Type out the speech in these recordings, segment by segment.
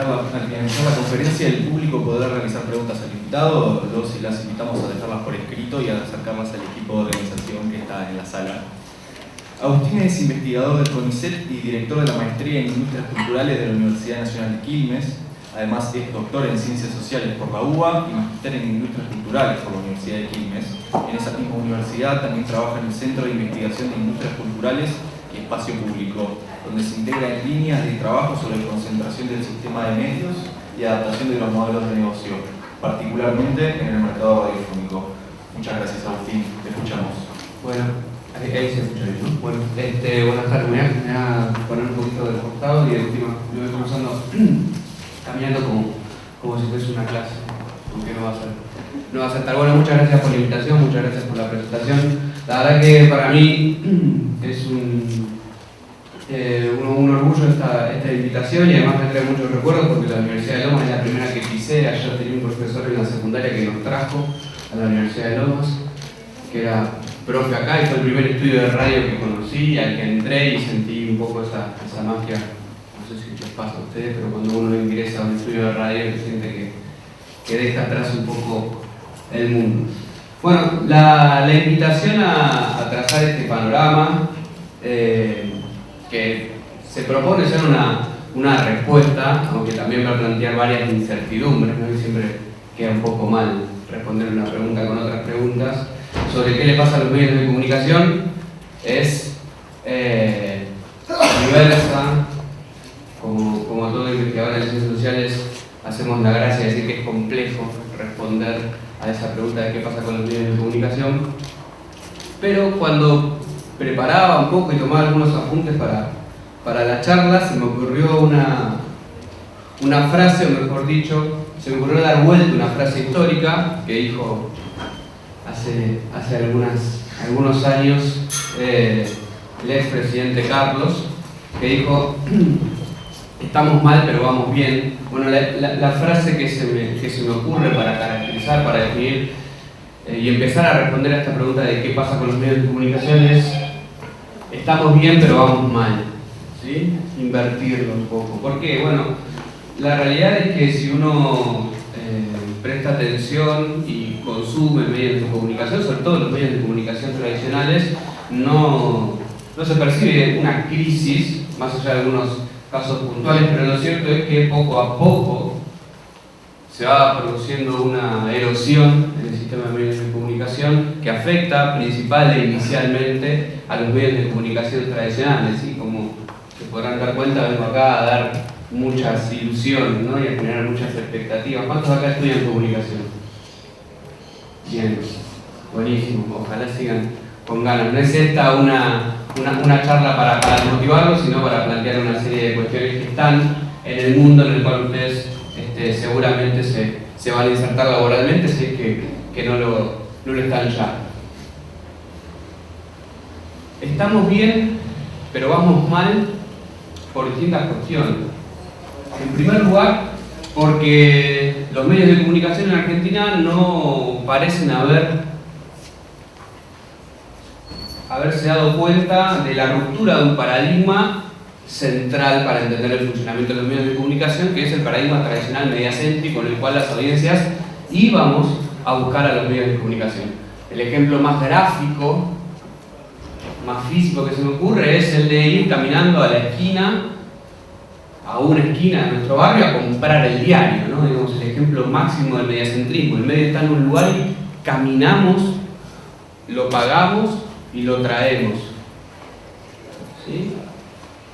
al finalizar la conferencia, el público podrá realizar preguntas al invitado. Los y las invitamos a dejarlas por escrito y a acercarlas al equipo de organización que está en la sala. Agustín es investigador del CONICET y director de la Maestría en Industrias Culturales de la Universidad Nacional de Quilmes. Además es doctor en Ciencias Sociales por la UBA y magíster en Industrias Culturales por la Universidad de Quilmes. En esa misma universidad también trabaja en el Centro de Investigación de Industrias Culturales y Espacio Público, donde se integra en líneas de trabajo sobre concentración del sistema de medios y adaptación de los modelos de negocio, particularmente en el mercado radiofónico. Muchas gracias, Agustín. Te escuchamos. Bueno, ahí se escucha bien, ¿no? Bueno, buenas tardes. Me voy a poner un poquito del costado y de última lo voy comenzando caminando como si fuese una clase, aunque no va a ser tal. Bueno, muchas gracias por la invitación, muchas gracias por la presentación. La verdad que para mí es un orgullo esta invitación, y además me trae muchos recuerdos porque la Universidad de Lomas es la primera que pisé. Ayer tenía un profesor en la secundaria que nos trajo a la Universidad de Lomas, que era profe acá, y fue el primer estudio de radio que conocí, al que entré y sentí un poco esa magia. No sé si les pasa a ustedes, pero cuando uno ingresa a un estudio de radio se siente que deja atrás un poco el mundo. Bueno, la invitación a trazar este panorama que se propone ser una respuesta, aunque también va a plantear varias incertidumbres, ¿no? Y siempre queda un poco mal responder una pregunta con otras preguntas sobre qué le pasa a los medios de comunicación. Es diversa, como todo investigador en ciencias sociales hacemos la gracia de decir que es complejo responder a esa pregunta de qué pasa con los medios de comunicación, pero cuando preparaba un poco y tomaba algunos apuntes para la charla, se me ocurrió una frase, o mejor dicho, se me ocurrió dar vuelta una frase histórica que dijo hace algunos años el expresidente Carlos, que dijo: estamos mal pero vamos bien. Bueno, la frase que se me ocurre para caracterizar, para definir y empezar a responder a esta pregunta de qué pasa con los medios de comunicación es: estamos bien pero vamos mal, ¿sí? Invertirlo un poco. ¿Por qué? Bueno, la realidad es que si uno presta atención y consume medios de comunicación, sobre todo los medios de comunicación tradicionales, no se percibe una crisis, más allá de algunos casos puntuales, pero lo cierto es que poco a poco se va produciendo una erosión en el sistema de medios de comunicación que afecta principal e inicialmente a los medios de comunicación tradicionales, ¿sí? Como se podrán dar cuenta, vengo acá a dar muchas ilusiones, ¿no? Y a generar muchas expectativas. ¿Cuántos acá estudian comunicación? Bien, buenísimo, ojalá sigan con ganas. No es esta una charla para motivarlos, sino para plantear una serie de cuestiones que están en el mundo en el cual ustedes seguramente se van a insertar laboralmente, si es que no lo están ya. Estamos bien, pero vamos mal por distintas cuestiones. En primer lugar, porque los medios de comunicación en Argentina no parecen haberse dado cuenta de la ruptura de un paradigma central para entender el funcionamiento de los medios de comunicación, que es el paradigma tradicional mediacéntrico en el cual las audiencias íbamos a buscar a los medios de comunicación. El ejemplo más gráfico, más físico que se me ocurre es el de ir caminando a una esquina de nuestro barrio a comprar el diario, ¿no? Digamos, el ejemplo máximo del mediacentrismo. El medio está en un lugar y caminamos, lo pagamos y lo traemos, ¿sí?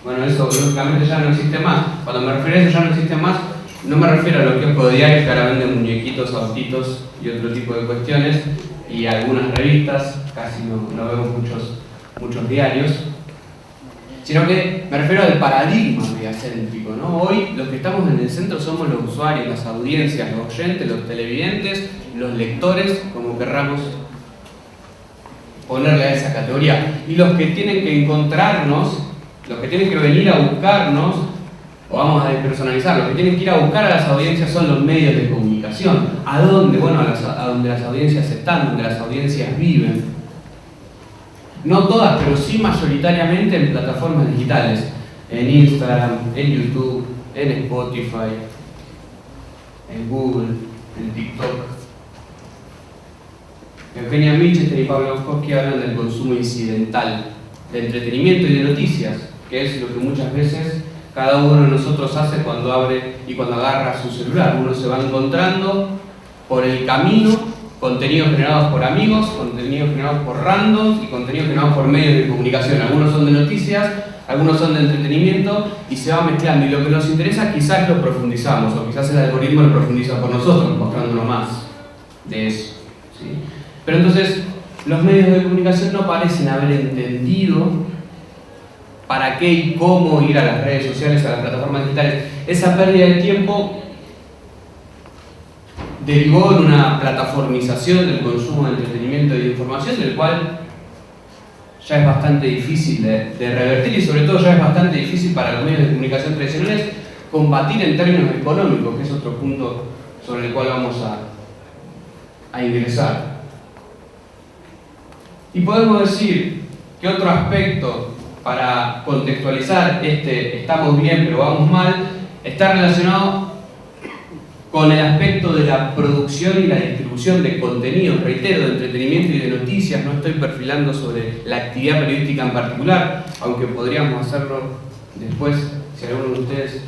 Bueno, eso lógicamente ya no existe más. Cuando me refiero a eso ya no existe más, no me refiero a los kioscos diarios que ahora venden muñequitos, autitos y otro tipo de cuestiones, y algunas revistas, casi no vemos muchos diarios, sino que me refiero al paradigma mediacéntrico, ¿no? Hoy los que estamos en el centro somos los usuarios, las audiencias, los oyentes, los televidentes, los lectores, como querramos ponerle a esa categoría. Y los que tienen que encontrarnos, los que tienen que venir a buscarnos, o vamos a despersonalizar, los que tienen que ir a buscar a las audiencias son los medios de comunicación. ¿A dónde? Bueno, a donde las audiencias están, donde las audiencias viven. No todas, pero sí mayoritariamente en plataformas digitales, en Instagram, en YouTube, en Spotify, en Google, en TikTok. Eugenia Mitchell y Pablo Bukowski hablan del consumo incidental, de entretenimiento y de noticias, que es lo que muchas veces cada uno de nosotros hace cuando abre y cuando agarra su celular. Uno se va encontrando por el camino contenidos generados por amigos, contenidos generados por randoms y contenidos generados por medios de comunicación. Algunos son de noticias, algunos son de entretenimiento y se va mezclando. Y lo que nos interesa quizás lo profundizamos, o quizás el algoritmo lo profundiza por nosotros, mostrándonos más de eso, ¿sí? Pero entonces, los medios de comunicación no parecen haber entendido para qué y cómo ir a las redes sociales, a las plataformas digitales. Esa pérdida de tiempo derivó en una plataformización del consumo de entretenimiento y de información, del cual ya es bastante difícil de revertir y sobre todo ya es bastante difícil para los medios de comunicación tradicionales combatir en términos económicos, que es otro punto sobre el cual vamos a ingresar. Y podemos decir que otro aspecto para contextualizar estamos bien pero vamos mal, está relacionado con el aspecto de la producción y la distribución de contenidos, reitero, de entretenimiento y de noticias. No estoy perfilando sobre la actividad periodística en particular, aunque podríamos hacerlo después, si alguno de ustedes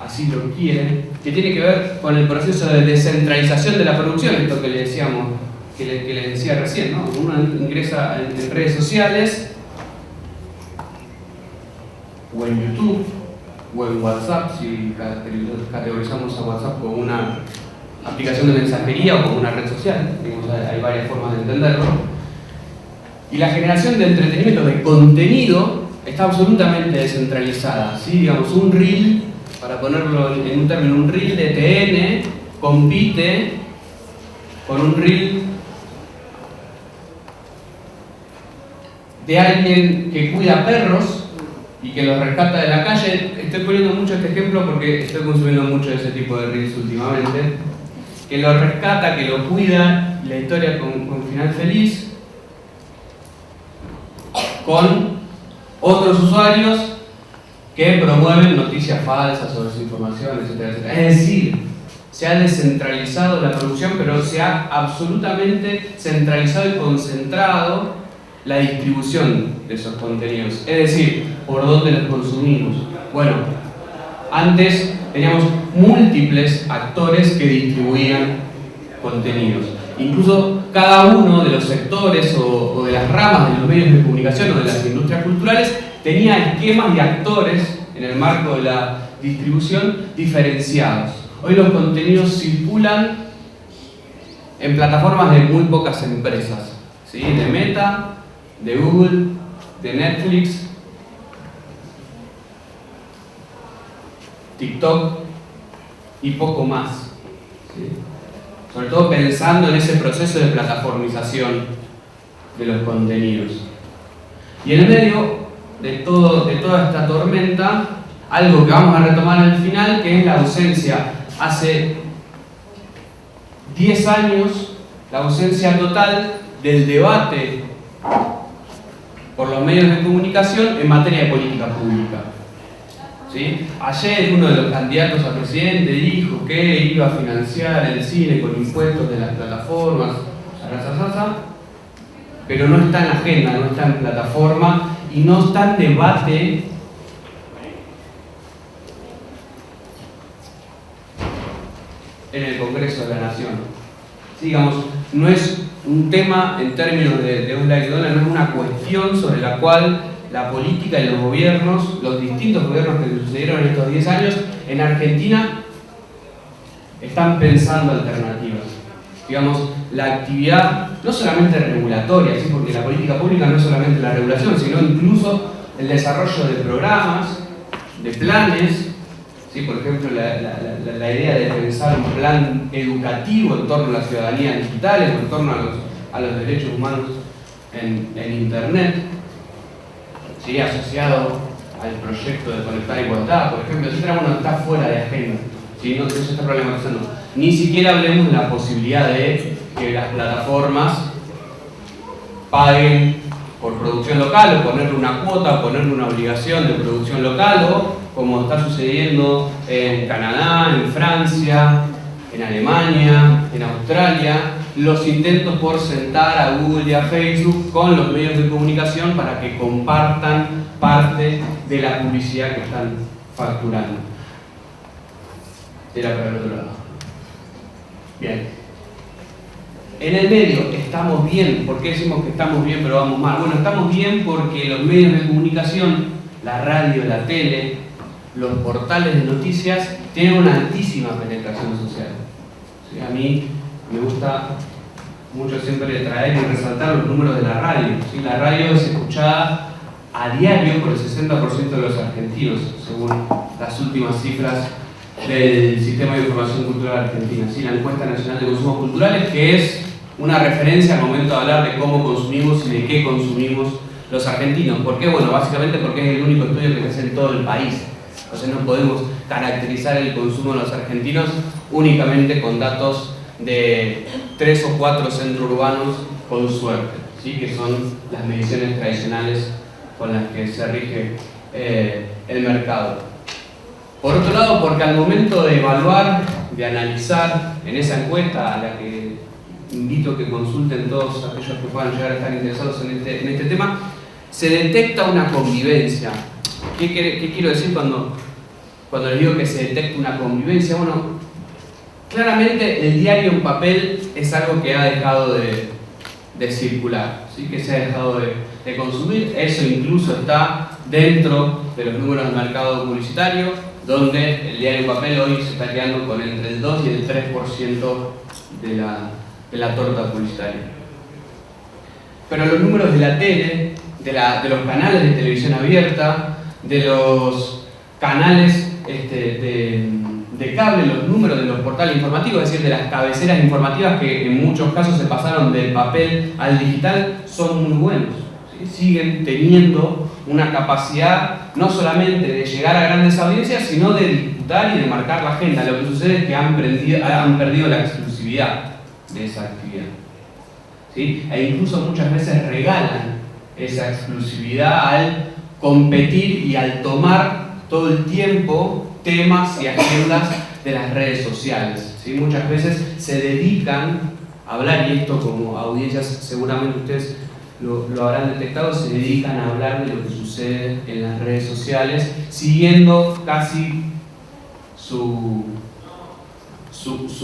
así lo quiere, que tiene que ver con el proceso de descentralización de la producción, esto que le decíamos, que les decía recién, ¿no? Uno ingresa en redes sociales, o en YouTube, o en WhatsApp, si categorizamos a WhatsApp como una aplicación de mensajería o como una red social, digamos, hay varias formas de entenderlo. Y la generación de entretenimiento, de contenido, está absolutamente descentralizada, ¿sí? Digamos, un reel, para ponerlo en un término, un reel de TN compite con un reel de alguien que cuida perros y que los rescata de la calle. Estoy poniendo mucho este ejemplo porque estoy consumiendo mucho de ese tipo de reels últimamente. Que lo rescata, que lo cuida, la historia con final feliz, con otros usuarios que promueven noticias falsas sobre su información, etcétera, etcétera. Es decir, se ha descentralizado la producción, pero se ha absolutamente centralizado y concentrado la distribución de esos contenidos, es decir, por dónde los consumimos. Bueno, antes teníamos múltiples actores que distribuían contenidos. Incluso cada uno de los sectores o de las ramas de los medios de comunicación o de las industrias culturales tenía esquemas y actores en el marco de la distribución diferenciados. Hoy los contenidos circulan en plataformas de muy pocas empresas, ¿sí? De Meta, de Google, de Netflix, TikTok y poco más, ¿sí? Sobre todo pensando en ese proceso de plataformización de los contenidos. Y en el medio de toda esta tormenta, algo que vamos a retomar al final, que es la ausencia, hace 10 años, la ausencia total del debate por los medios de comunicación en materia de política pública, ¿sí? Ayer uno de los candidatos a presidente dijo que iba a financiar el cine con impuestos de las plataformas, pero no está en la agenda, no está en plataforma y no está en debate en el Congreso de la Nación. Sí, digamos, no es un tema en términos de un like dólar, no es una cuestión sobre la cual la política y los gobiernos, los distintos gobiernos que sucedieron en estos 10 años, en Argentina están pensando alternativas. Digamos, la actividad no solamente regulatoria, ¿sí? Porque la política pública no es solamente la regulación, sino incluso el desarrollo de programas, de planes, ¿sí? Por ejemplo, la idea de pensar un plan educativo en torno a la ciudadanía digital, en torno a los derechos humanos en Internet, ¿sí? Asociado al proyecto de Conectar Igualdad, por ejemplo, etcétera. Bueno, está fuera de agenda, ¿sí? No se está problematizando. Ni siquiera hablemos de la posibilidad de que las plataformas paguen por producción local, o ponerle una cuota, o ponerle una obligación de producción local, o como está sucediendo en Canadá, en Francia, en Alemania, en Australia, los intentos por sentar a Google y a Facebook con los medios de comunicación para que compartan parte de la publicidad que están facturando. Era para el otro lado. Bien. En el medio estamos bien. ¿Por qué decimos que estamos bien pero vamos mal? Bueno, estamos bien porque los medios de comunicación, la radio, la tele, los portales de noticias, tienen una altísima penetración social. ¿Sí? A mí me gusta mucho siempre traer y resaltar los números de la radio. ¿Sí? La radio es escuchada a diario por el 60% de los argentinos, según las últimas cifras del Sistema de Información Cultural Argentina, ¿sí? La Encuesta Nacional de Consumos Culturales, que es una referencia al momento de hablar de cómo consumimos y de qué consumimos los argentinos. ¿Por qué? Bueno, básicamente porque es el único estudio que se hace en todo el país. Entonces no podemos caracterizar el consumo de los argentinos únicamente con datos de 3 o 4 centros urbanos con suerte, ¿sí? Que son las mediciones tradicionales con las que se rige el mercado. Por otro lado, porque al momento de evaluar, de analizar en esa encuesta, a la que invito a que consulten todos aquellos que puedan llegar a estar interesados en este tema, se detecta una convivencia. ¿Qué quiero decir cuando les digo que se detecta una convivencia? Bueno, claramente el diario en papel es algo que ha dejado de circular, ¿sí? Que se ha dejado de consumir. Eso incluso está dentro de los números del mercado publicitario, donde el diario en papel hoy se está quedando con entre el 2 y el 3% de la torta publicitaria. Pero los números de la tele, de los canales de televisión abierta, de los canales de cable, los números de los portales informativos, es decir, de las cabeceras informativas que en muchos casos se pasaron del papel al digital, son muy buenos. ¿Sí? Siguen teniendo una capacidad no solamente de llegar a grandes audiencias, sino de disputar y de marcar la agenda. Lo que sucede es que han perdido la exclusividad de esa actividad. ¿Sí? E incluso muchas veces regalan esa exclusividad al competir y al tomar todo el tiempo temas y agendas de las redes sociales. ¿Sí? Muchas veces se dedican a hablar, y esto como audiencias seguramente ustedes lo habrán detectado, se dedican a hablar de lo que sucede en las redes sociales, siguiendo casi su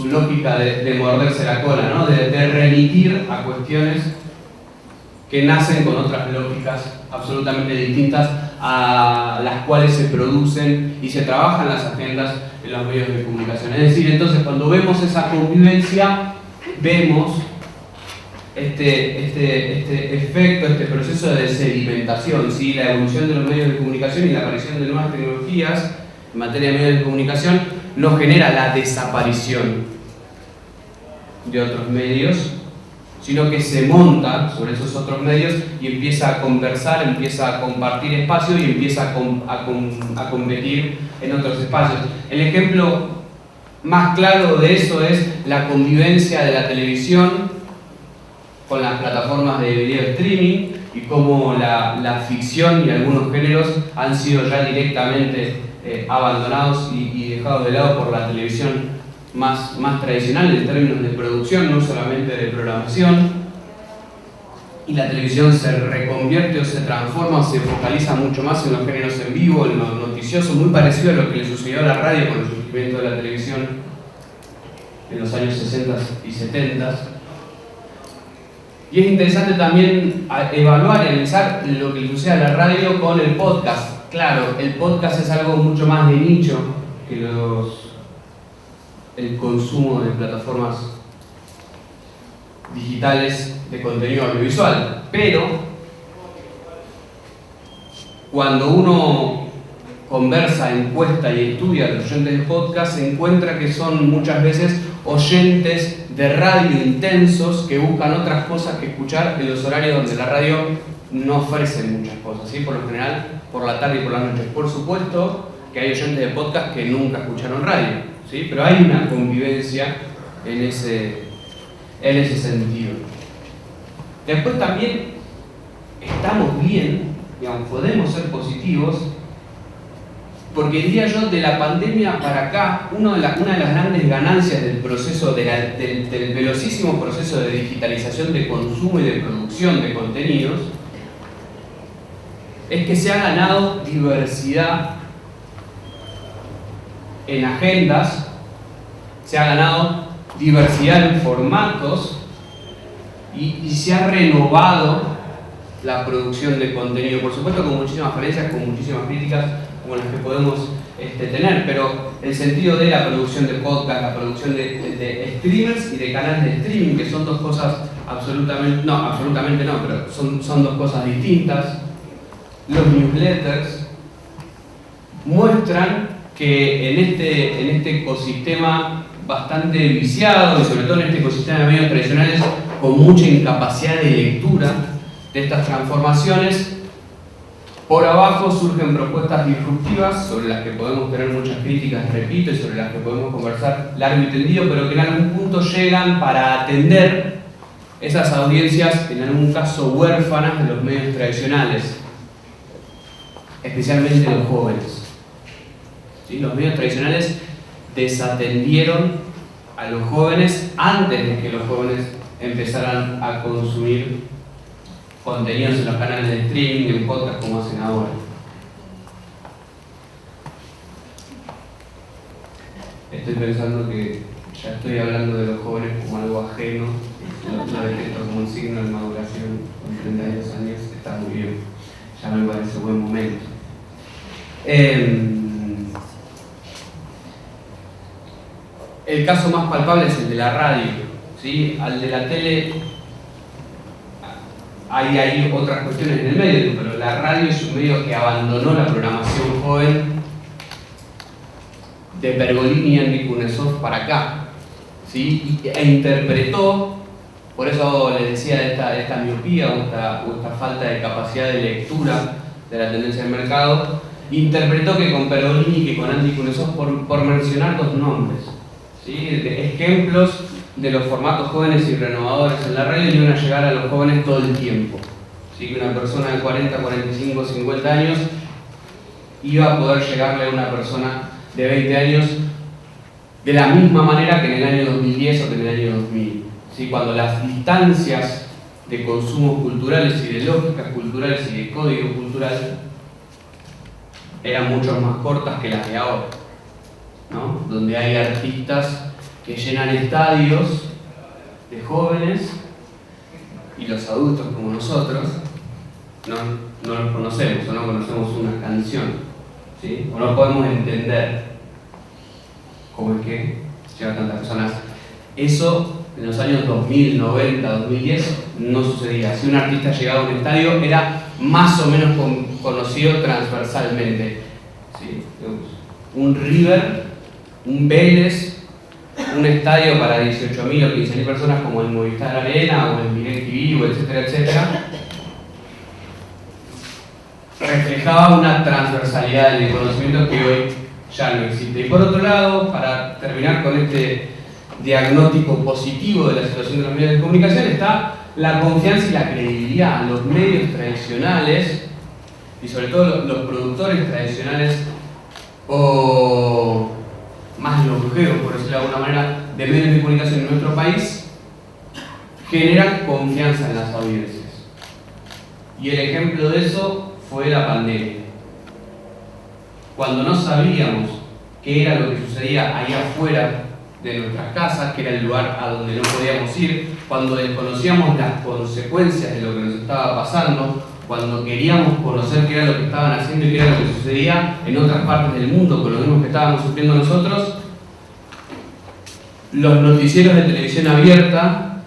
lógica de morderse la cola, ¿no? de remitir a cuestiones que nacen con otras lógicas absolutamente distintas a las cuales se producen y se trabajan las agendas en los medios de comunicación. Es decir, entonces cuando vemos esa convivencia, vemos este efecto, este proceso de sedimentación, ¿sí? La evolución de los medios de comunicación y la aparición de nuevas tecnologías en materia de medios de comunicación no genera la desaparición de otros medios, sino que se monta sobre esos otros medios y empieza a conversar, empieza a compartir espacios y empieza a competir en otros espacios. El ejemplo más claro de eso es la convivencia de la televisión con las plataformas de video streaming y cómo la ficción y algunos géneros han sido ya directamente abandonados y dejados de lado por la televisión más tradicional en términos de producción, no solamente de programación. Y la televisión se reconvierte o se transforma o se focaliza mucho más en los géneros en vivo, en lo noticioso, muy parecido a lo que le sucedió a la radio con el surgimiento de la televisión en los años 60 y 70. Y es interesante también evaluar y analizar lo que le sucede a la radio con el podcast. Claro, el podcast es algo mucho más de nicho que el consumo de plataformas digitales de contenido audiovisual. Pero cuando uno conversa, encuesta y estudia a los oyentes de podcast, se encuentra que son muchas veces oyentes de radio intensos que buscan otras cosas que escuchar en los horarios donde la radio no ofrece muchas cosas, ¿sí? Por lo general, por la tarde y por las noches. Por supuesto que hay oyentes de podcast que nunca escucharon radio, ¿sí? Pero hay una convivencia en ese sentido. Después también estamos bien, digamos, podemos ser positivos Porque diría yo, de la pandemia para acá, una de las grandes ganancias del proceso, del velocísimo proceso de digitalización de consumo y de producción de contenidos, es que se ha ganado diversidad en agendas, se ha ganado diversidad en formatos y se ha renovado la producción de contenido, por supuesto con muchísimas falencias, con muchísimas críticas como las que podemos tener, pero el sentido de la producción de podcast, la producción de streamers y de canales de streaming, que son dos cosas absolutamente no, pero son dos cosas distintas. Los newsletters muestran que en este ecosistema bastante viciado, y sobre todo en este ecosistema de medios tradicionales con mucha incapacidad de lectura de estas transformaciones, por abajo surgen propuestas disruptivas sobre las que podemos tener muchas críticas, repito, y sobre las que podemos conversar largo y tendido, pero que en algún punto llegan para atender esas audiencias, en algún caso huérfanas de los medios tradicionales, especialmente los jóvenes. ¿Sí? Los medios tradicionales desatendieron a los jóvenes antes de que los jóvenes empezaran a consumir contenidos en los canales de streaming, en podcast como hacen ahora. Estoy pensando que ya estoy hablando de los jóvenes como algo ajeno, lo detecto como un signo de maduración. Con 32 años está muy bien, ya me parece buen momento. El caso más palpable es el de la radio, ¿sí? Al de la tele hay otras cuestiones en el medio, pero la radio es un medio que abandonó la programación joven de Pergolini y Andy Kuznetsov para acá, ¿sí? E interpretó, por eso les decía de esta miopía o esta falta de capacidad de lectura de la tendencia del mercado, interpretó que con Pergolini y que con Andy Kuznetsov, por mencionar dos nombres, ¿sí? De ejemplos de los formatos jóvenes y renovadores en la radio, iban a llegar a los jóvenes todo el tiempo. ¿Sí? Que una persona de 40, 45, 50 años iba a poder llegarle a una persona de 20 años de la misma manera que en el año 2010 o que en el año 2000. ¿Sí? Cuando las distancias de consumos culturales y de lógicas culturales y de código cultural eran mucho más cortas que las de ahora, ¿no? Donde hay artistas que llenan estadios de jóvenes y los adultos como nosotros no los conocemos o no conocemos una canción, ¿sí? O no podemos entender cómo es que llegan tantas personas. Eso en los años 2000, 90, 2010 no sucedía. Si un artista llegaba a un estadio era más o menos conocido transversalmente, ¿sí? Un River, un Vélez, un estadio para 18.000 o 15.000 personas como el Movistar Arena o el Milenio TV, etcétera, etcétera, reflejaba una transversalidad en el conocimiento que hoy ya no existe. Y por otro lado, para terminar con este diagnóstico positivo de la situación de los medios de comunicación, está la confianza y la credibilidad. Los medios tradicionales, y sobre todo los productores tradicionales o más longevos, por decirlo de alguna manera, de medios de comunicación en nuestro país, generan confianza en las audiencias. Y el ejemplo de eso fue la pandemia. Cuando no sabíamos qué era lo que sucedía ahí afuera de nuestras casas, que era el lugar a donde no podíamos ir, cuando desconocíamos las consecuencias de lo que nos estaba pasando, cuando queríamos conocer qué era lo que estaban haciendo y qué era lo que sucedía en otras partes del mundo con lo mismo que estábamos sufriendo nosotros, los noticieros de televisión abierta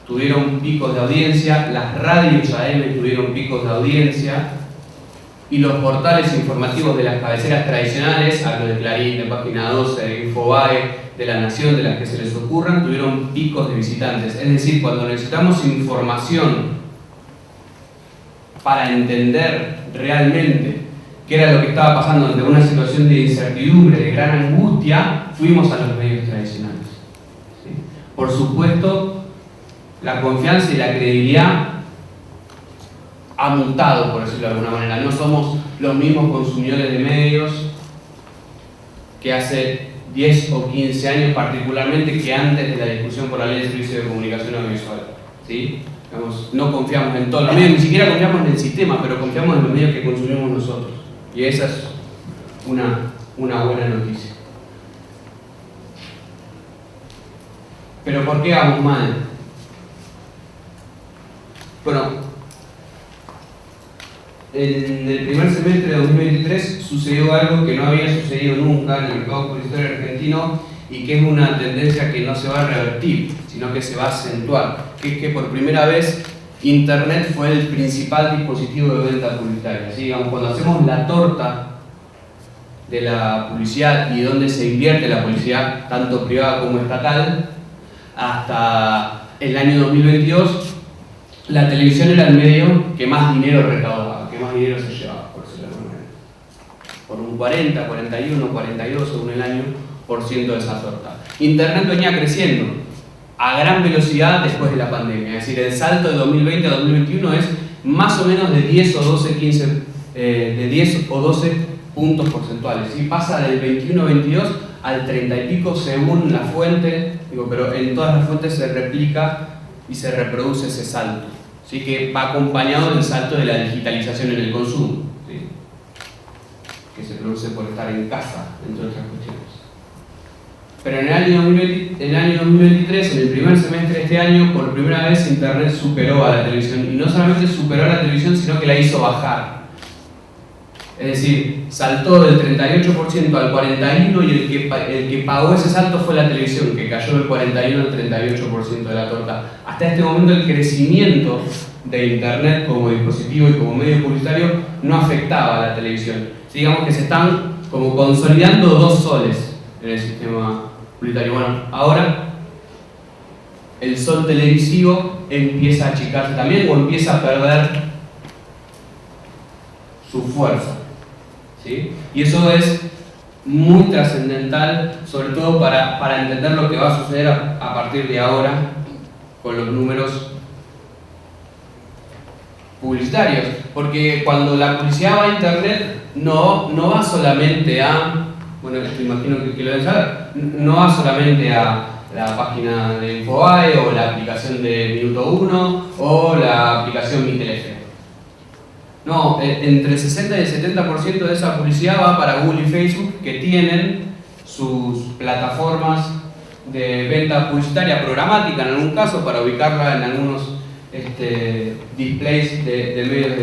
tuvieron picos de audiencia, las radios AM tuvieron picos de audiencia y los portales informativos de las cabeceras tradicionales, hablo de Clarín, de Página 12, de Infobae, de La Nación, de las que se les ocurran, tuvieron picos de visitantes. Es decir, cuando necesitamos información para entender realmente qué era lo que estaba pasando ante una situación de incertidumbre, de gran angustia, fuimos a los medios tradicionales. ¿Sí? Por supuesto, la confianza y la credibilidad ha mutado, por decirlo de alguna manera. No somos los mismos consumidores de medios que hace 10 o 15 años, particularmente, que antes de la discusión por la Ley de Servicio de Comunicación Audiovisual. ¿Sí? Digamos, no confiamos en todos los medios, ni siquiera confiamos en el sistema, pero confiamos en los medios que consumimos nosotros. Y esa es una buena noticia. Pero ¿por qué vamos mal? Bueno, en el primer semestre de 2023 sucedió algo que no había sucedido nunca en el mercado publicitario argentino y que es una tendencia que no se va a revertir, sino que se va a acentuar, que es que por primera vez Internet fue el principal dispositivo de venta publicitaria. ¿Sí? Digamos, cuando hacemos la torta de la publicidad y donde se invierte la publicidad, tanto privada como estatal, hasta el año 2022, la televisión era el medio que más dinero recaudaba, que más dinero se llevaba, por decirlo de alguna manera. Por un 40, 41, 42 según el año, por ciento de esa torta. Internet venía creciendo a gran velocidad después de la pandemia, es decir, el salto de 2020 a 2021 es más o menos de 10 o 12, 15, de 10 o 12 puntos porcentuales. ¿Sí? Pasa del 21-22 al 30 y pico según la fuente, digo, pero en todas las fuentes se replica y se reproduce ese salto. ¿Sí? Que va acompañado del salto de la digitalización en el consumo, ¿sí? Que se produce por estar en casa, entre otras cuestiones. Pero en el año 2023, en el primer semestre de este año, por primera vez Internet superó a la televisión. Y no solamente superó a la televisión, sino que la hizo bajar. Es decir, saltó del 38% al 41% y el que pagó ese salto fue la televisión, que cayó del 41% al 38% de la torta. Hasta este momento el crecimiento de Internet como dispositivo y como medio publicitario no afectaba a la televisión. Sí, digamos que se están como consolidando dos soles en el sistema publicitario. Bueno, ahora el sol televisivo empieza a achicarse también o empieza a perder su fuerza. ¿Sí? Y eso es muy trascendental, sobre todo para entender lo que va a suceder a partir de ahora con los números publicitarios. Porque cuando la publicidad va a Internet, no va solamente a, bueno, esto imagino que lo deben saber, no va solamente a la página de Infobae o la aplicación de Minuto 1 o la aplicación Mi Telefe. No, entre el 60 y el 70% de esa publicidad va para Google y Facebook, que tienen sus plataformas de venta publicitaria programática, en algún caso, para ubicarla en algunos displays de medios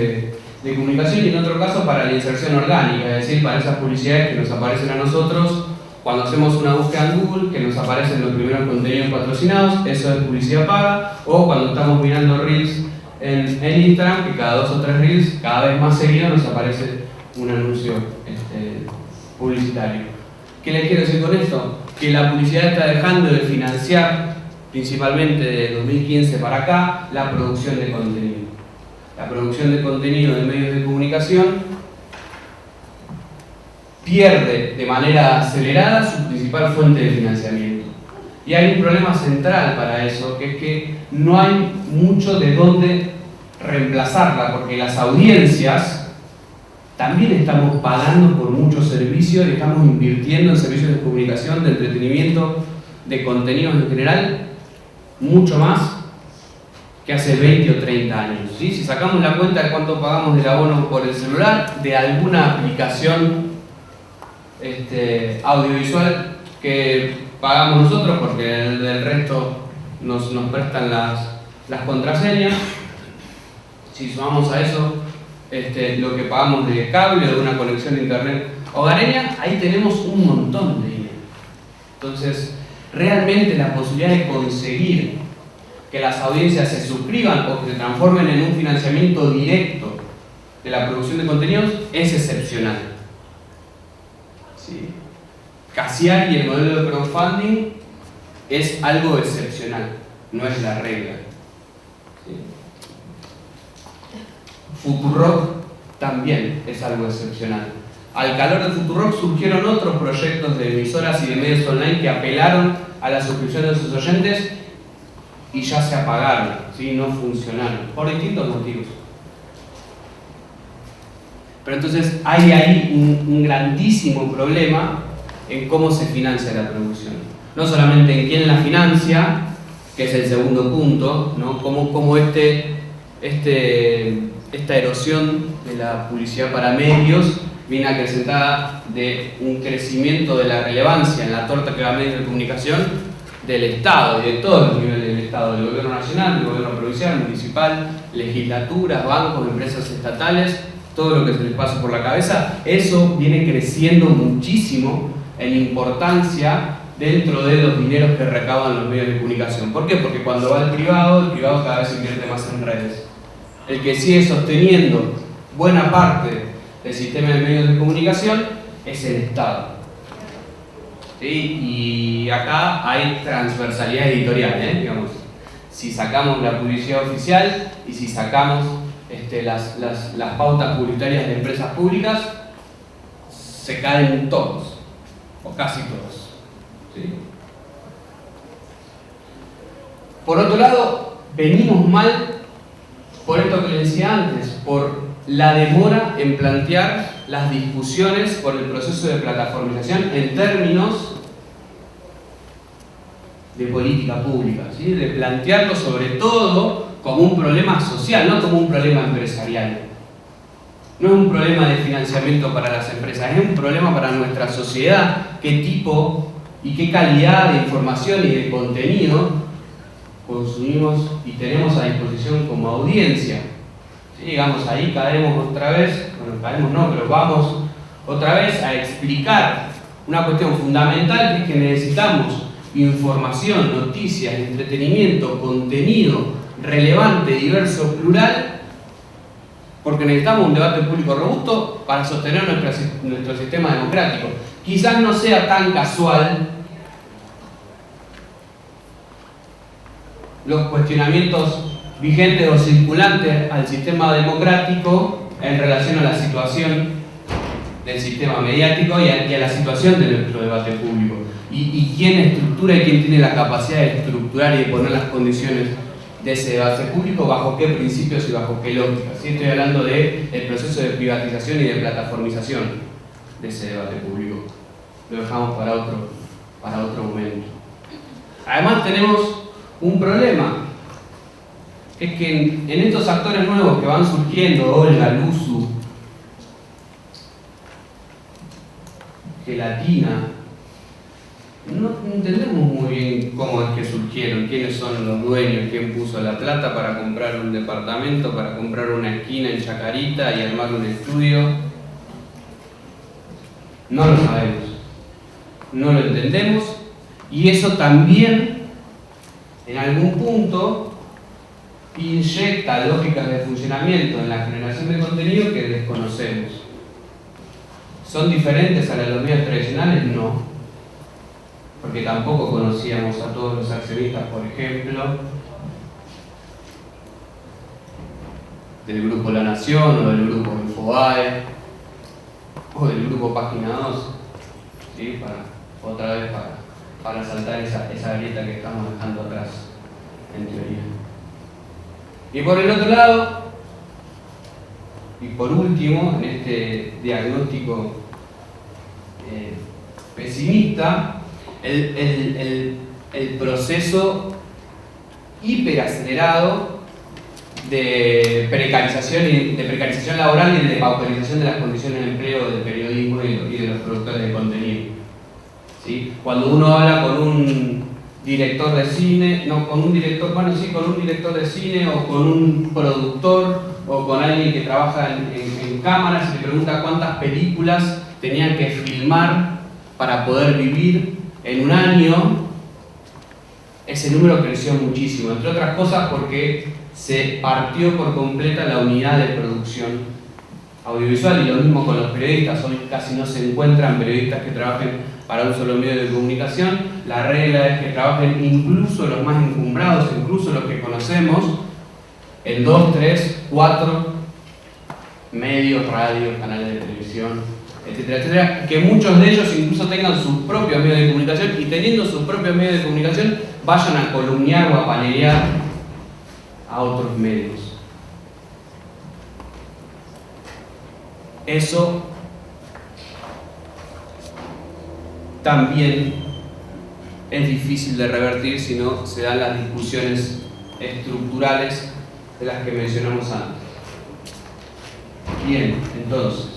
de comunicación, y en otro caso para la inserción orgánica, es decir, para esas publicidades que nos aparecen a nosotros cuando hacemos una búsqueda en Google, que nos aparecen los primeros contenidos patrocinados, eso es publicidad paga, o cuando estamos mirando Reels en Instagram, que cada 2 o 3 Reels, cada vez más seguido, nos aparece un anuncio publicitario. ¿Qué les quiero decir con esto? Que la publicidad está dejando de financiar, principalmente de 2015 para acá, la producción de contenido. La producción de contenido de medios de comunicación pierde de manera acelerada su principal fuente de financiamiento. Y hay un problema central para eso, que es que no hay mucho de dónde reemplazarla, porque las audiencias también estamos pagando por muchos servicios y estamos invirtiendo en servicios de comunicación, de entretenimiento, de contenidos en general, mucho más que hace 20 o 30 años. ¿Sí? Si sacamos la cuenta de cuánto pagamos del abono por el celular, de alguna aplicación audiovisual que pagamos nosotros, porque del resto nos prestan las contraseñas, si sumamos a eso lo que pagamos de cable o de una conexión de internet hogareña, ahí tenemos un montón de dinero. Entonces, realmente la posibilidad de conseguir que las audiencias se suscriban o que se transformen en un financiamiento directo de la producción de contenidos es excepcional. ¿Sí? Cassiari y el modelo de crowdfunding es algo excepcional, no es la regla. ¿Sí? Futurock también es algo excepcional. Al calor de Futurock surgieron otros proyectos de emisoras y de medios online que apelaron a la suscripción de sus oyentes y ya se apagaron, ¿sí? No funcionaron, por distintos motivos. Pero entonces hay ahí un grandísimo problema en cómo se financia la producción. No solamente en quién la financia, que es el segundo punto, ¿no? Cómo esta erosión de la publicidad para medios viene acrecentada de un crecimiento de la relevancia en la torta que va a medios de comunicación del Estado y de todos los niveles del Estado, del gobierno nacional, del gobierno provincial, municipal, legislaturas, bancos, empresas estatales, todo lo que se les pasa por la cabeza. Eso viene creciendo muchísimo en importancia dentro de los dineros que recaudan los medios de comunicación. ¿Por qué? Porque cuando va el privado cada vez invierte más en redes. El que sigue sosteniendo buena parte del sistema de medios de comunicación es el Estado. ¿Sí? Y acá hay transversalidad editorial, digamos. Si sacamos la publicidad oficial y si sacamos las pautas publicitarias de empresas públicas, se caen todos, o casi todos. ¿Sí? Por otro lado, venimos mal por esto que les decía antes, por la demora en plantear las discusiones por el proceso de plataformización en términos de política pública, ¿sí? De plantearlo sobre todo como un problema social, no como un problema empresarial. No es un problema de financiamiento para las empresas, es un problema para nuestra sociedad. ¿Qué tipo y qué calidad de información y de contenido consumimos y tenemos a disposición como audiencia? ¿Sí? Digamos, ahí caemos otra vez, bueno, caemos no, pero vamos otra vez a explicar una cuestión fundamental, que es que necesitamos información, noticias, entretenimiento, contenido relevante, diverso, plural, porque necesitamos un debate público robusto para sostener nuestro sistema democrático. Quizás no sea tan casual los cuestionamientos vigentes o circulantes al sistema democrático en relación a la situación del sistema mediático y a la situación de nuestro debate público. Y quién estructura y quién tiene la capacidad de estructurar y de poner las condiciones de ese debate público, bajo qué principios y bajo qué lógica. ¿Sí? Estoy hablando del proceso de privatización y de plataformización de ese debate público. Lo dejamos para otro momento. Además tenemos un problema, que es que en estos actores nuevos que van surgiendo, Olga, Luzu, Gelatina, no entendemos muy bien cómo es que surgieron, quiénes son los dueños, quién puso la plata para comprar un departamento, para comprar una esquina en Chacarita y armar un estudio. No lo sabemos, no lo entendemos, y eso también en algún punto inyecta lógicas de funcionamiento en la generación de contenido que desconocemos. ¿Son diferentes a las de los medios tradicionales? No. Porque tampoco conocíamos a todos los accionistas, por ejemplo, del Grupo La Nación, o del Grupo Infobae, o del Grupo Página 2, ¿sí? Para saltar esa grieta que estamos dejando atrás, en teoría. Y por el otro lado, y por último, en este diagnóstico pesimista, el proceso hiperacelerado de precarización laboral y de pauperización de las condiciones de empleo del periodismo y de los productores de contenido. ¿Sí? Cuando uno habla con un director de cine, con un director de cine o con un productor o con alguien que trabaja en cámaras y le pregunta cuántas películas tenían que filmar para poder vivir en un año, ese número creció muchísimo, entre otras cosas porque se partió por completa la unidad de producción audiovisual, y lo mismo con los periodistas. Hoy casi no se encuentran periodistas que trabajen para un solo medio de comunicación. La regla es que trabajen incluso los más encumbrados, incluso los que conocemos, en 2, 3, 4 medios, radios, canales de televisión, etcétera, etcétera, que muchos de ellos incluso tengan sus propios medios de comunicación, y teniendo sus propios medios de comunicación vayan a columniar o a panelear a otros medios. eso también es difícil de revertir si no se dan las discusiones estructurales de las que mencionamos antes. Bien, entonces,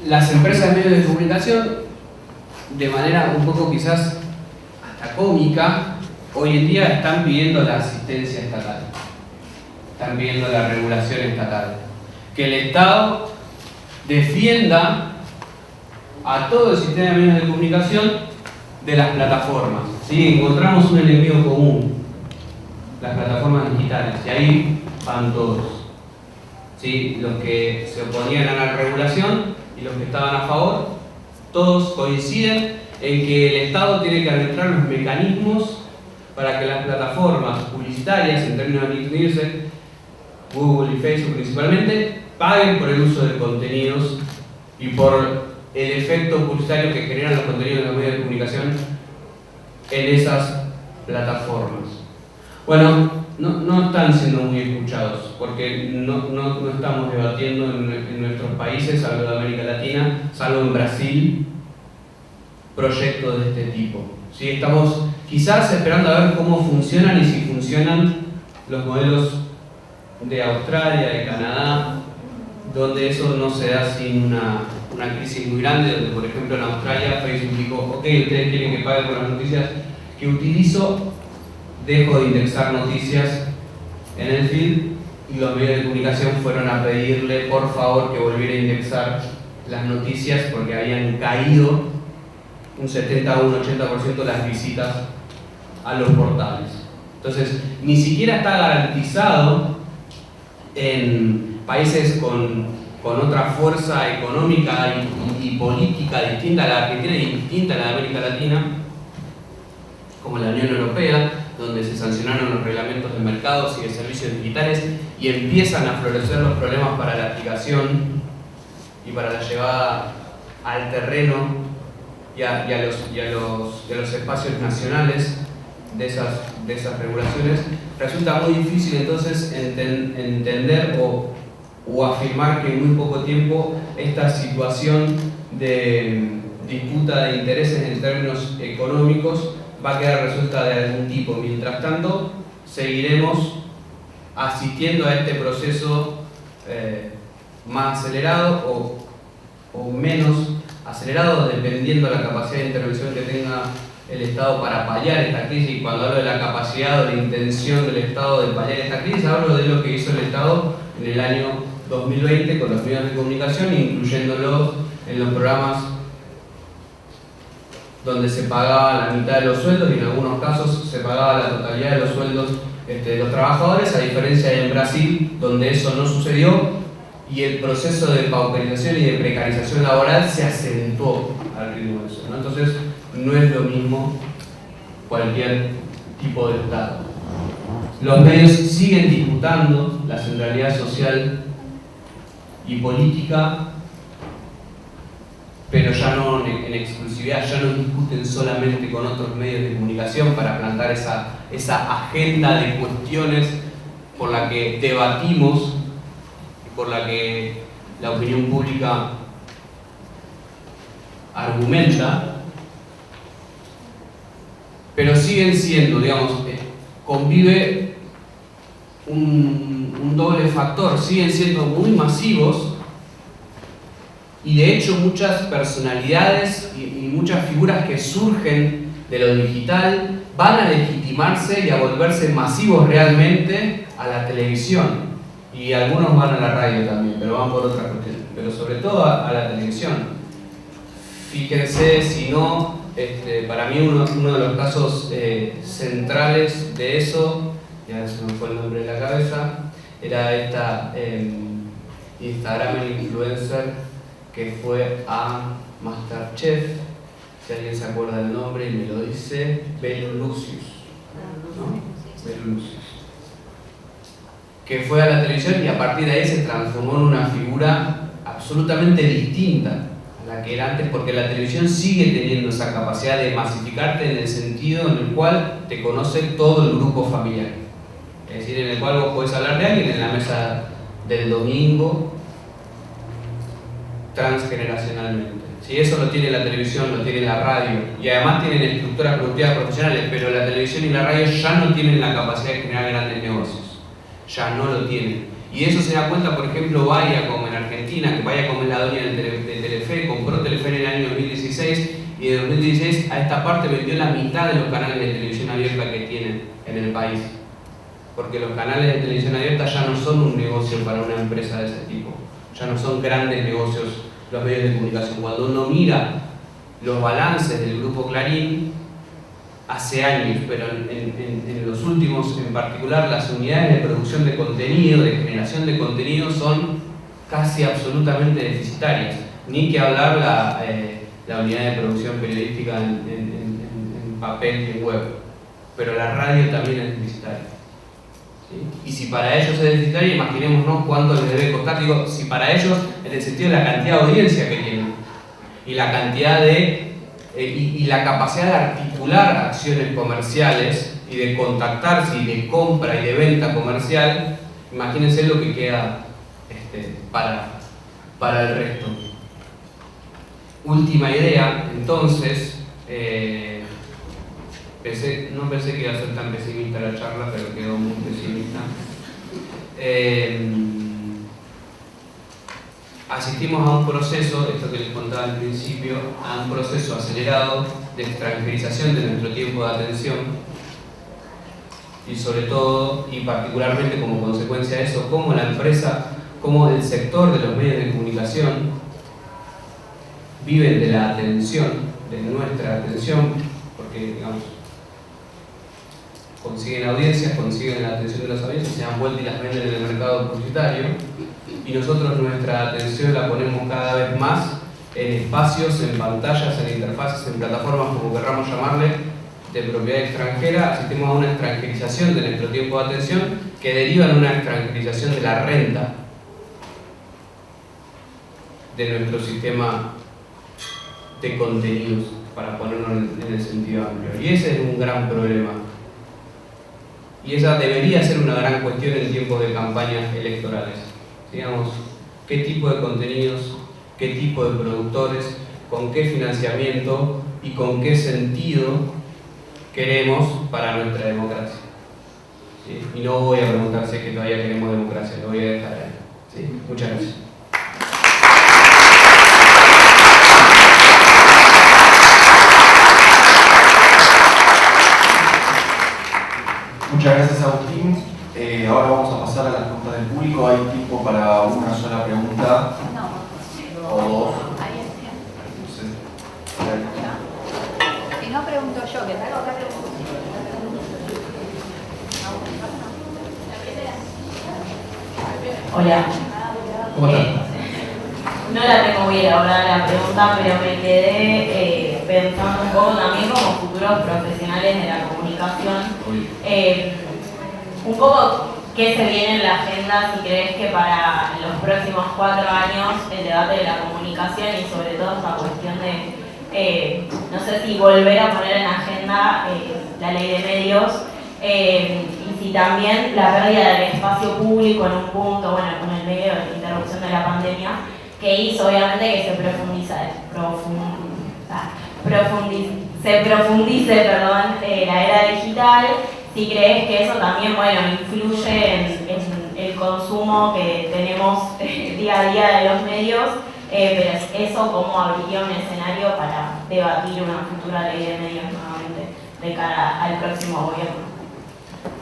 las empresas de medios de comunicación, de manera un poco quizás hasta cómica, hoy en día están pidiendo la asistencia estatal, están pidiendo la regulación estatal, que el Estado defienda a todo el sistema de medios de comunicación de las plataformas. ¿Sí? Encontramos un enemigo común, las plataformas digitales, y ahí van todos. ¿Sí? Los que se oponían a la regulación y los que estaban a favor, todos coinciden en que el Estado tiene que arbitrar los mecanismos para que las plataformas publicitarias, en términos de Nielsen, Google y Facebook principalmente, paguen por el uso de contenidos y por el efecto publicitario que generan los contenidos de los medios de comunicación en esas plataformas. Bueno, no están siendo muy escuchados, porque no estamos debatiendo en nuestros países, salvo de América Latina, salvo en Brasil, proyectos de este tipo. ¿Sí? Estamos quizás esperando a ver cómo funcionan y si funcionan los modelos de Australia, de Canadá, donde eso no se da sin una crisis muy grande, donde por ejemplo en Australia Facebook dijo, ok, ustedes quieren que pague por las noticias que utilizo, dejo de indexar noticias en el feed, y los medios de comunicación fueron a pedirle por favor que volviera a indexar las noticias porque habían caído un 70 o un 80% las visitas a los portales. Entonces, ni siquiera está garantizado en países con otra fuerza económica y política distinta a la Argentina y distinta a la de América Latina, como la Unión Europea, donde se sancionaron los reglamentos de mercados y de servicios digitales y empiezan a florecer los problemas para la aplicación y para la llevada al terreno y a los espacios nacionales de esas regulaciones. Resulta muy difícil entonces entender o afirmar que en muy poco tiempo esta situación de disputa de intereses en términos económicos va a quedar resuelta de algún tipo. Mientras tanto, seguiremos asistiendo a este proceso más acelerado o menos acelerado, dependiendo de la capacidad de intervención que tenga el Estado para paliar esta crisis. Y cuando hablo de la capacidad o la intención del Estado de paliar esta crisis, hablo de lo que hizo el Estado en el año 2020 con los medios de comunicación, incluyéndolos en los programas donde se pagaba la mitad de los sueldos y en algunos casos se pagaba la totalidad de los sueldos de los trabajadores, a diferencia de en Brasil, donde eso no sucedió y el proceso de pauperización y de precarización laboral se acentuó al ritmo de eso, ¿no? Entonces, no es lo mismo cualquier tipo de Estado. Los medios siguen disputando la centralidad social y política, pero ya no en exclusividad, ya no discuten solamente con otros medios de comunicación para plantar esa agenda de cuestiones por la que debatimos y por la que la opinión pública argumenta, pero siguen siendo, digamos, convive un doble factor, siguen siendo muy masivos. Y de hecho muchas personalidades y muchas figuras que surgen de lo digital van a legitimarse y a volverse masivos realmente a la televisión. Y algunos van a la radio también, pero van por otra cuestión. Pero sobre todo a la televisión. Fíjense, si no, para mí uno de los casos centrales de eso, ya se me fue el nombre de la cabeza, era esta Instagramer influencer que fue a Masterchef, si alguien se acuerda del nombre y me lo dice, Belu Lucius, ¿no? Belu Lucius, que fue a la televisión y a partir de ahí se transformó en una figura absolutamente distinta a la que era antes, porque la televisión sigue teniendo esa capacidad de masificarte en el sentido en el cual te conoce todo el grupo familiar. Es decir, en el cual vos podés hablar de alguien en la mesa del domingo, transgeneracionalmente. Si eso lo tiene la televisión, lo tiene la radio, y además tienen estructuras productivas profesionales, pero la televisión y la radio ya no tienen la capacidad de generar grandes negocios. Ya no lo tienen. Y eso se da cuenta, por ejemplo, Viacom en Argentina, que Viacom es la dueña de Telefe, compró Telefe en el año 2016, y de 2016 a esta parte vendió la mitad de los canales de televisión abierta que tienen en el país. Porque los canales de televisión abierta ya no son un negocio para una empresa de ese tipo. Ya no son grandes negocios los medios de comunicación. Cuando uno mira los balances del Grupo Clarín, hace años, pero en los últimos en particular, las unidades de producción de contenido, de generación de contenido, son casi absolutamente deficitarias. Ni que hablar la unidad de producción periodística en papel y en web. Pero la radio también es deficitaria. ¿Sí? Y si para ellos es deficitaria, imaginémonos cuánto les debe costar. Digo, si para ellos, en el sentido de la cantidad de audiencia que tienen y la cantidad de y la capacidad de articular acciones comerciales y de contactarse y de compra y de venta comercial, imagínense lo que queda para el resto. Última idea, entonces, no pensé que iba a ser tan pesimista la charla, pero quedó muy pesimista. Asistimos a un proceso, esto que les contaba al principio, a un proceso acelerado de extranjerización de nuestro tiempo de atención y sobre todo, y particularmente como consecuencia de eso, cómo la empresa, cómo el sector de los medios de comunicación viven de la atención, de nuestra atención, porque digamos, consiguen audiencias, consiguen la atención de las audiencias, se dan vuelta y las venden en el mercado publicitario, y nosotros nuestra atención la ponemos cada vez más en espacios, en pantallas, en interfaces, en plataformas, como querramos llamarle, de propiedad extranjera. Asistimos a una extranjerización de nuestro tiempo de atención que deriva en una extranjerización de la renta de nuestro sistema de contenidos, para ponerlo en el sentido amplio. Y ese es un gran problema. Y esa debería ser una gran cuestión en tiempos de campañas electorales. Digamos, qué tipo de contenidos, qué tipo de productores, con qué financiamiento y con qué sentido queremos para nuestra democracia. ¿Sí? Y no voy a preguntar si es que todavía queremos democracia, lo voy a dejar ahí. ¿Sí? Muchas gracias. Muchas gracias, Agustín. Ahora vamos a pasar a las preguntas del público. Hay tiempo para una sola pregunta. O dos. Si no pregunto yo, que traigo acá preguntas. Hola. ¿Cómo estás? No la tengo muy elaborada la pregunta, pero me quedé pensando un poco también como futuros profesionales de la comunicación. Un poco qué se viene en la agenda, si crees que para los próximos 4 años el debate de la comunicación y sobre todo esta cuestión de, no sé si volver a poner en agenda la ley de medios, y si también la pérdida del espacio público en un punto, bueno, con el medio de la interrupción de la pandemia, que hizo obviamente que se profundice la era digital. Si crees que eso también, bueno, influye en el consumo que tenemos día a día de los medios, pero eso cómo abriría un escenario para debatir una futura ley de medios nuevamente de cara al próximo gobierno.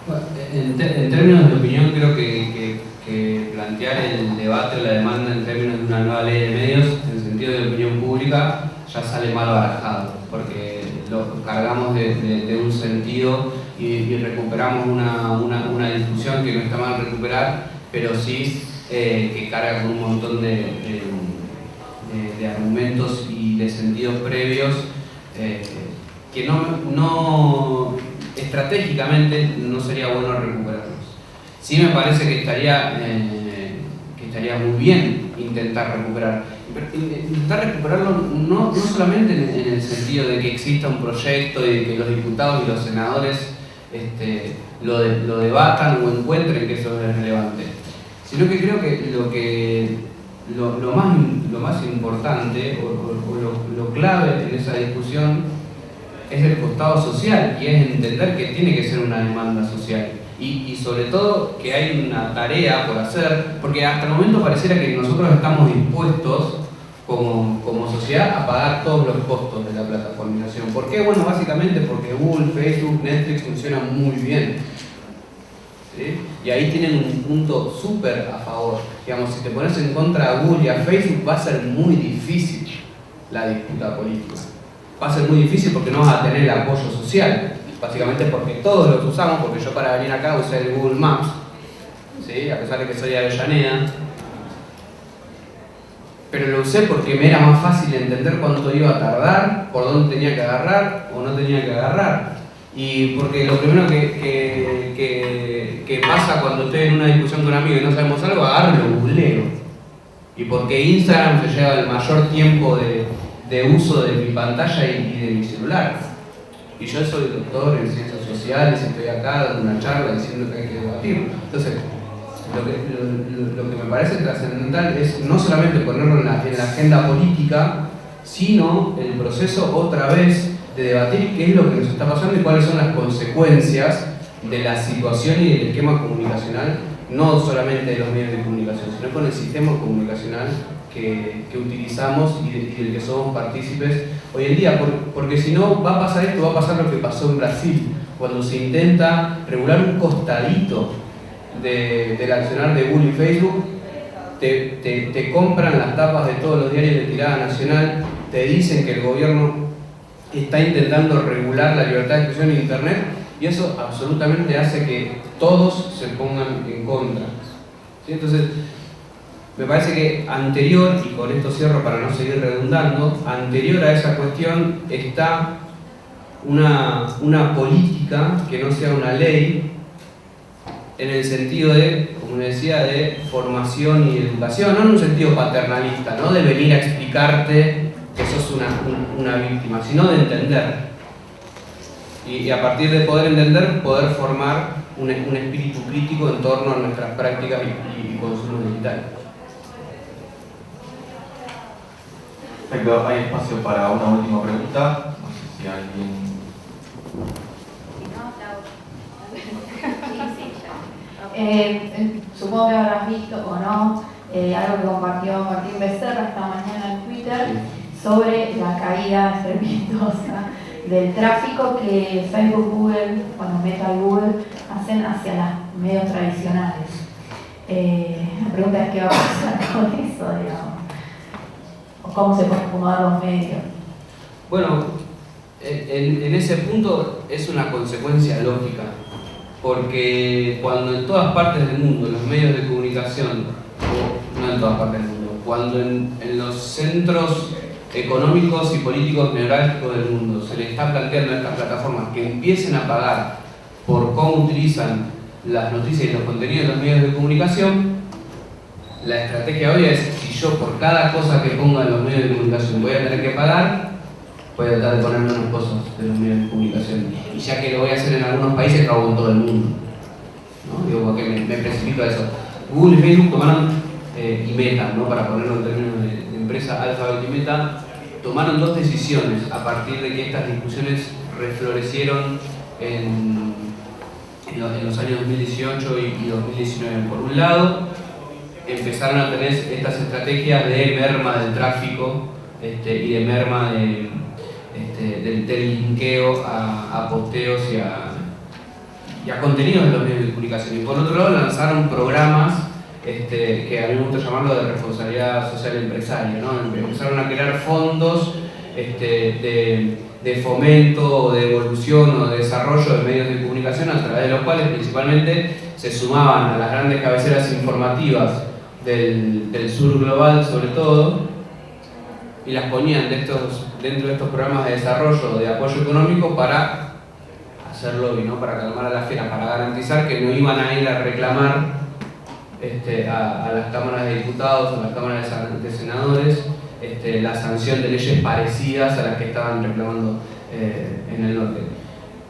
Bueno, en términos de opinión, creo que plantear el debate o la demanda en términos de una nueva ley de medios, en sentido de opinión pública, ya sale mal barajado, porque lo cargamos de un sentido y recuperamos una discusión que no está mal recuperar, pero sí que carga con un montón de argumentos y de sentidos previos que no estratégicamente no sería bueno recuperarlos. Sí me parece que estaría muy bien intentar recuperar. Intentar recuperarlo no solamente en el sentido de que exista un proyecto y de que los diputados y los senadores lo debatan o encuentren que eso es relevante, sino que creo que lo más importante o lo clave en esa discusión es el costado social, y es entender que tiene que ser una demanda social y sobre todo que hay una tarea por hacer, porque hasta el momento pareciera que nosotros estamos dispuestos como sociedad a pagar todos los costos de la plataformización. ¿Por qué? Bueno, básicamente porque Google, Facebook, Netflix funcionan muy bien, ¿sí? Y ahí tienen un punto súper a favor. Digamos, si te pones en contra a Google y a Facebook, va a ser muy difícil la disputa política. Va a ser muy difícil porque no vas a tener el apoyo social, básicamente porque todos los usamos, porque yo para venir acá usé el Google Maps, ¿sí? A pesar de que soy de Avellaneda, pero lo usé porque me era más fácil entender cuánto iba a tardar, por dónde tenía que agarrar o no tenía que agarrar. Y porque lo primero que pasa cuando estoy en una discusión con un amigo y no sabemos algo, agarro y lo googleo. Y porque Instagram se lleva el mayor tiempo de uso de mi pantalla y de mi celular. Y yo soy doctor en ciencias sociales, estoy acá dando una charla diciendo que hay que debatir. Entonces, lo que me parece trascendental es no solamente ponerlo en la agenda política, sino el proceso otra vez de debatir qué es lo que nos está pasando y cuáles son las consecuencias de la situación y del esquema comunicacional, no solamente de los medios de comunicación, sino con el sistema comunicacional que utilizamos y del que somos partícipes hoy en día, porque si no va a pasar esto, va a pasar lo que pasó en Brasil, cuando se intenta regular un costadito del accionar de Google y Facebook, te compran las tapas de todos los diarios de tirada nacional, te dicen que el gobierno está intentando regular la libertad de expresión en Internet, y eso absolutamente hace que todos se pongan en contra, ¿sí? Entonces, me parece que anterior, y con esto cierro para no seguir redundando, anterior a esa cuestión está una política que no sea una ley, en el sentido de, como decía, de formación y educación, no en un sentido paternalista, no de venir a explicarte que sos una víctima, sino de entender. Y a partir de poder entender, poder formar un espíritu crítico en torno a nuestras prácticas y consumo digital. Perfecto, hay espacio para una última pregunta. No sé si alguien... Supongo que habrás visto o no algo que compartió Martín Becerra esta mañana en Twitter sobre la caída estrepitosa del tráfico que Facebook, Google, bueno, Meta y Google hacen hacia los medios tradicionales. La pregunta es qué va a pasar con eso, digamos, o cómo se pueden acomodar los medios. Bueno, en ese punto es una consecuencia lógica, porque cuando en todas partes del mundo los medios de comunicación, o no en todas partes del mundo, cuando en los centros económicos y políticos neurálgicos del mundo se les está planteando a estas plataformas que empiecen a pagar por cómo utilizan las noticias y los contenidos de los medios de comunicación, la estrategia obvia es: si yo por cada cosa que ponga en los medios de comunicación voy a tener que pagar, voy a tratar de poner menos cosas de los medios de comunicación. Y ya que lo voy a hacer en algunos países, lo hago en todo el mundo, ¿no? Digo, porque me precipito a eso. Google y Facebook tomaron, y Meta, ¿no? Para ponerlo en términos de empresa, Alphabet y Meta, tomaron dos decisiones a partir de que estas discusiones reflorecieron en los años 2018 y 2019. Por un lado, empezaron a tener estas estrategias de merma del tráfico y de merma del linkeo a posteos y a contenidos de los medios de comunicación. Y por otro lado, lanzaron programas que a mí me gusta llamarlo de responsabilidad social empresaria, ¿no? Empezaron a crear fondos de fomento o de evolución o de desarrollo de medios de comunicación, a través de los cuales principalmente se sumaban a las grandes cabeceras informativas del sur global sobre todo, y las ponían dentro de estos programas de desarrollo, de apoyo económico, para hacer lobby, ¿no? Para calmar a la fiera, para garantizar que no iban a ir a reclamar a las cámaras de diputados, a las cámaras de senadores, la sanción de leyes parecidas a las que estaban reclamando en el norte.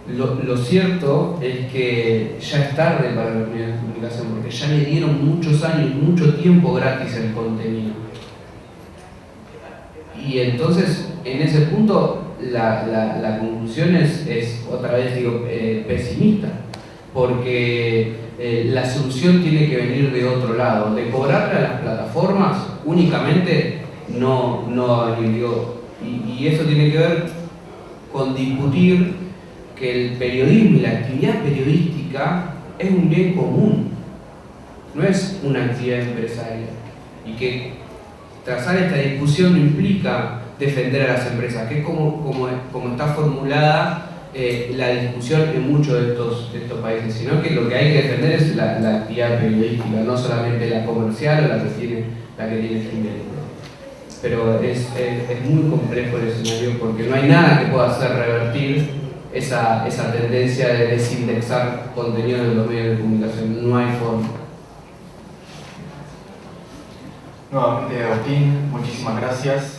Lo cierto es que ya es tarde para los medios de comunicación, porque ya le dieron muchos años, mucho tiempo gratis el contenido. Y entonces, en ese punto, la conclusión es otra vez digo, pesimista, porque la solución tiene que venir de otro lado, de cobrarle a las plataformas únicamente no va a venir, digo, y eso tiene que ver con discutir que el periodismo y la actividad periodística es un bien común, no es una actividad empresaria, y que trazar esta discusión no implica defender a las empresas, que es como está formulada la discusión en muchos de estos países, sino que lo que hay que defender es la actividad periodística, no solamente la comercial o la que tiene fin de lucro. Pero es muy complejo el escenario porque no hay nada que pueda hacer revertir esa tendencia de desindexar contenido de los medios de comunicación. No hay forma. Nuevamente, Agustín, muchísimas gracias.